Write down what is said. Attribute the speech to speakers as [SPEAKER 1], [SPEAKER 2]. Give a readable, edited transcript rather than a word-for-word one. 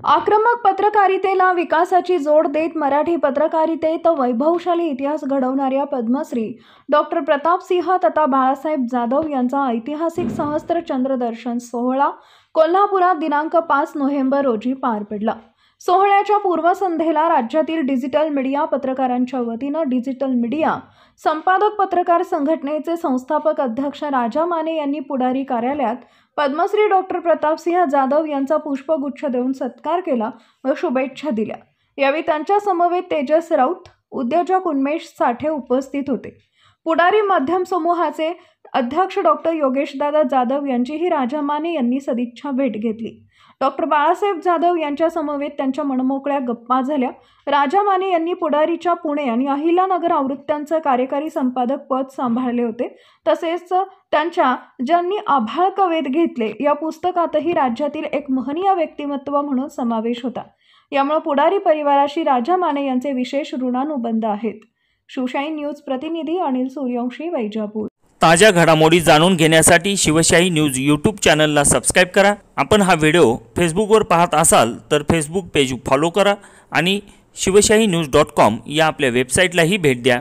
[SPEAKER 1] आक्रमक पत्रकारितेला विकासाची जोड देत मराठी पत्रकारितेत वैभवशाली इतिहास घडवणाऱ्या पद्मश्री डॉक्टर प्रतापसिंह तथा बाळासाहेब जाधव यांचा ऐतिहासिक सहस्त्र चंद्र दर्शन सोहळा कोल्हापुरात दिनांक 5 नोव्हेंबर रोजी पार पडला। सोहळ्याच्या पूर्वसंध्येला राज्यातील डिजिटल मीडिया पत्रकारांच्या वतीनं डिजिटल मीडिया संपादक पत्रकार संघटनेचे संस्थापक अध्यक्ष राजा माने यांनी पुढारी कार्यालयात पद्मश्री डॉक्टर प्रतापसिंह जाधव यांचा पुष्पगुच्छ देऊन सत्कार केला व शुभेच्छा दिल्या। यावेळी त्यांच्या समवेत तेजस राऊत, उद्योजक उन्मेष साठे उपस्थित होते। पुढारी माध्यम समूहाचे अध्यक्ष डॉक्टर योगेशदादा जाधव यांचीही राजा माने यांनी सदिच्छा भेट घेतली। डॉक्टर बाळासाहेब जाधव यांच्या समवेत त्यांच्या मनमोकळ्या गप्पा झाल्या। राजा माने यांनी पुढारीच्या पुणे आणि अहिल्यानगर आवृत्त्यांचे कार्यकारी संपादक पद सांभाळले होते। तसेच त्यांच्या ज्यांनी आभाळ कवेत घेतले या पुस्तकातही राज्यातील एक महनीय व्यक्तिमत्व म्हणून समावेश होता। यामुळे पुढारी परिवाराशी राजा माने यांचे विशेष ऋणानुबंध आहेत। शिवशाही न्यूज प्रतिनिधी अनिल सूर्यवंशी, वैजापूर।
[SPEAKER 2] ताज्या घडामोडी जाणून घेण्यासाठी शिवशाही न्यूज यूट्यूब चॅनलला सबस्क्राइब करा। आपण हा व्हिडिओ फेसबुकवर पाहत असाल तर फेसबुक पेज फॉलो करा आणि शिवशाही न्यूज.com या आपल्या वेबसाईटलाही भेट द्या।